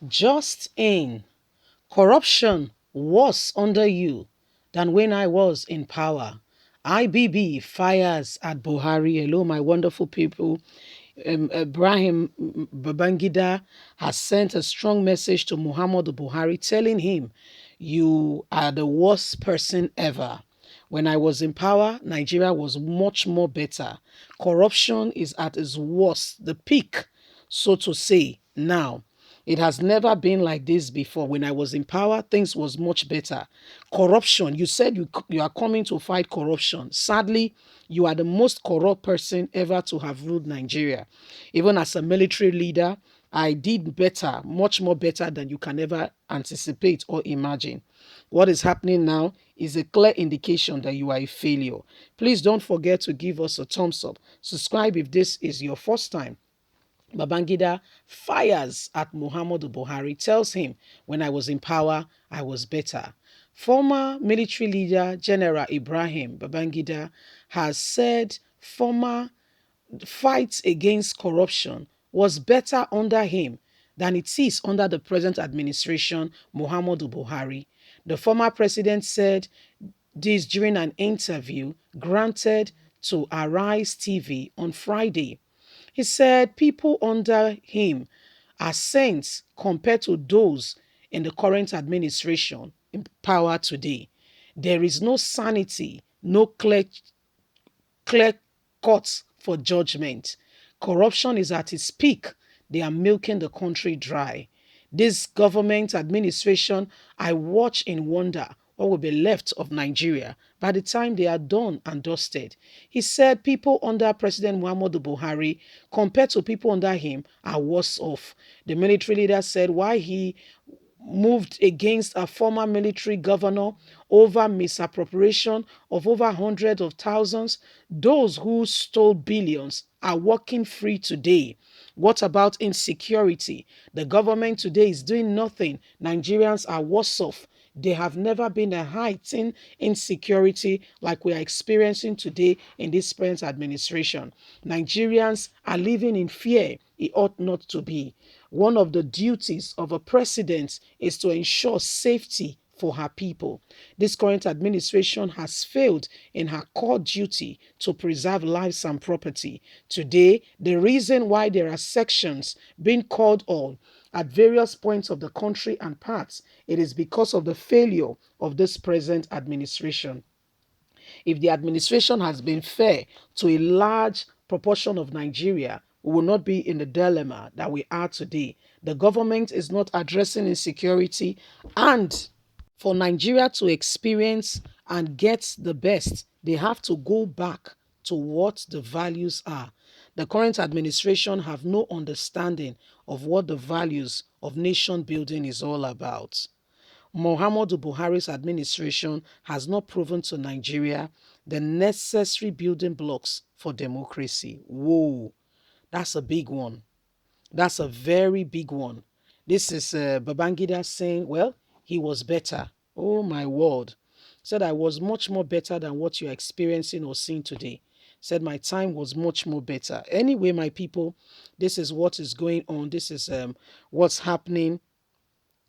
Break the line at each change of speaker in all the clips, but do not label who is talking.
Just in. Corruption worse under you than when I was in power. IBB fires at Buhari. Hello, my wonderful people. Ibrahim Babangida has sent a strong message to Muhammadu Buhari telling him, "You are the worst person ever. When I was in power, Nigeria was much more better. Corruption is at its worst, the peak, so to say, now. It has never been like this before. When I was in power, things was much better. Corruption, you said you are coming to fight corruption. Sadly, you are the most corrupt person ever to have ruled Nigeria. Even as a military leader, I did better, much more better than you can ever anticipate or imagine. What is happening now is a clear indication that you are a failure. Please don't forget to give us a thumbs up. Subscribe if this is your first time. Babangida fires at Muhammadu Buhari, tells him, when I was in power, I was better. Former military leader General Ibrahim Babangida has said former fight against corruption was better under him than it is under the present administration, Muhammadu Buhari. The former president said this during an interview granted to Arise TV on Friday. He said people under him are saints compared to those in the current administration in power today. There is no sanity, no clear courts for judgment. Corruption is at its peak. They are milking the country dry. This government administration, I watch in wonder what will be left of Nigeria by the time they are done and dusted. He said people under President Muhammadu Buhari compared to people under him are worse off. The military leader said why he moved against a former military governor over misappropriation of over hundreds of thousands. Those who stole billions are walking free today. What about insecurity? The government today is doing nothing. Nigerians are worse off. There have never been a height in insecurity like we are experiencing today in this present administration. Nigerians are living in fear. It ought not to be. One of the duties of a president is to ensure safety for her people. This current administration has failed in her core duty to preserve lives and property. Today, the reason why there are sections being called on at various points of the country and parts, it is because of the failure of this present administration. If the administration has been fair to a large proportion of Nigeria, we will not be in the dilemma that we are today. The government is not addressing insecurity, and for Nigeria to experience and get the best, they have to go back to what the values are. The current administration have no understanding of what the values of nation building is all about. Muhammadu Buhari's administration has not proven to Nigeria the necessary building blocks for democracy. Whoa, that's a big one. That's a very big one. This is Babangida saying, well, he was better. Oh my word. Said I was much more better than what you're experiencing or seeing today. Said my time was much more better. Anyway, my people, this is what is going on. This is what's happening,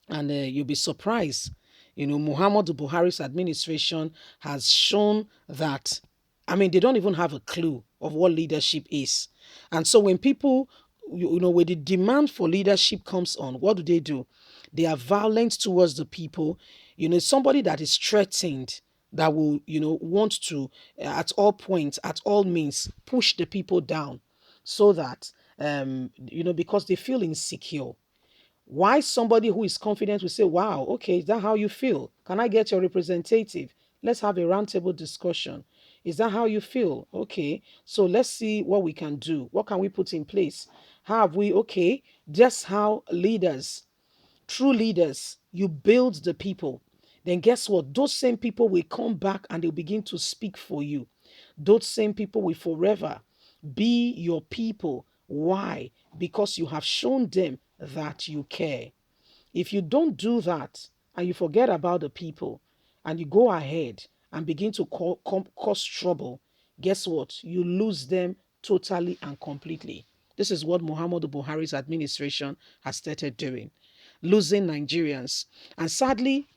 and you'll be surprised. Muhammadu Buhari's administration has shown that, I mean, they don't even have a clue of what leadership is. And so when people, when the demand for leadership comes on, what do? They are violent towards the people. Somebody that is threatened, that will, want to, at all points, at all means, push the people down so that, because they feel insecure. Why somebody who is confident will say, wow, okay, is that how you feel? Can I get your representative? Let's have a roundtable discussion. Is that how you feel? Okay, so let's see what we can do. What can we put in place? Okay, just how leaders, true leaders, you build the people. Then guess what? Those same people will come back and they'll begin to speak for you. Those same people will forever be your people. Why? Because you have shown them that you care. If you don't do that and you forget about the people and you go ahead and begin to cause trouble, guess what? You lose them totally and completely. This is what Muhammadu Buhari's administration has started doing. losing Nigerians. And sadly,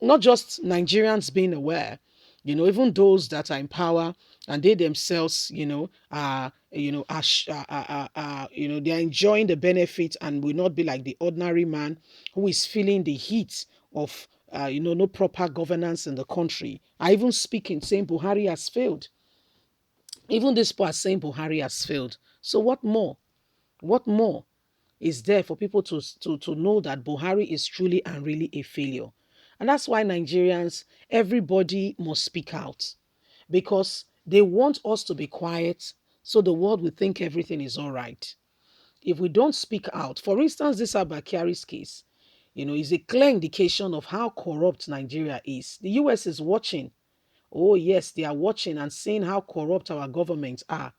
not just Nigerians being aware, even those that are in power and they themselves, they're enjoying the benefit and will not be like the ordinary man who is feeling the heat of, no proper governance in the country. I even speaking saying Buhari has failed. Even this part saying Buhari has failed. So what more? What more is there for people to know that Buhari is truly and really a failure? And that's why Nigerians, everybody must speak out because they want us to be quiet so the world will think everything is all right. If we don't speak out, for instance, this Abakari's case, is a clear indication of how corrupt Nigeria is. The US is watching. Oh, yes, they are watching and seeing how corrupt our governments are,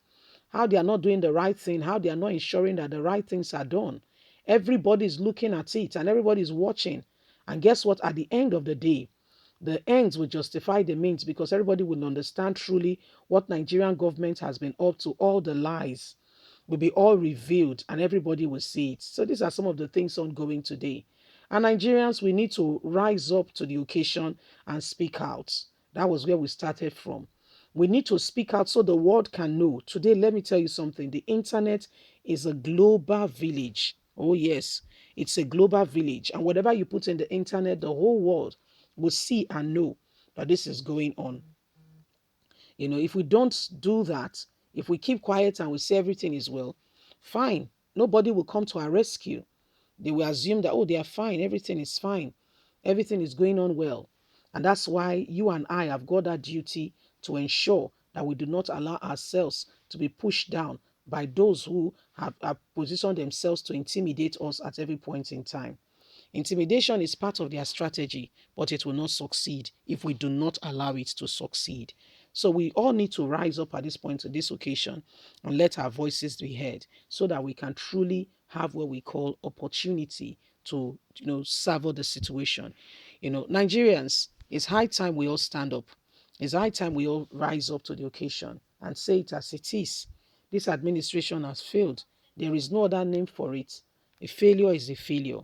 how they are not doing the right thing, how they are not ensuring that the right things are done. Everybody's looking at it and everybody's watching. And guess what? At the end of the day, the ends will justify the means because everybody will understand truly what Nigerian government has been up to. All the lies will be all revealed and everybody will see it. So these are some of the things ongoing today. And Nigerians, we need to rise up to the occasion and speak out. That was where we started from. We need to speak out so the world can know. Today, let me tell you something. The internet is a global village. Oh, yes, it's a global village. And whatever you put in the internet, the whole world will see and know that this is going on. If we don't do that, if we keep quiet and we say everything is well, fine. Nobody will come to our rescue. They will assume that, oh, they are fine. Everything is fine. Everything is going on well. And that's why you and I have got that duty to ensure that we do not allow ourselves to be pushed down by those who have positioned themselves to intimidate us at every point in time. Intimidation is part of their strategy, but it will not succeed if we do not allow it to succeed. So we all need to rise up at this point, to this occasion, and let our voices be heard so that we can truly have what we call opportunity to, savor the situation. Nigerians, it's high time we all stand up. It's high time we all rise up to the occasion and say it as it is. This administration has failed. There is no other name for it. A failure is a failure.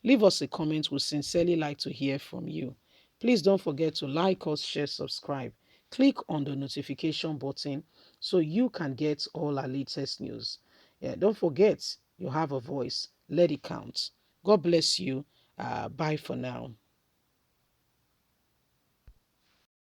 Leave us a comment. We'd sincerely like to hear from you. Please don't forget to like us, share, subscribe. Click on the notification button so you can get all our latest news. Yeah, don't forget, you have a voice. Let it count. God bless you. Bye for now.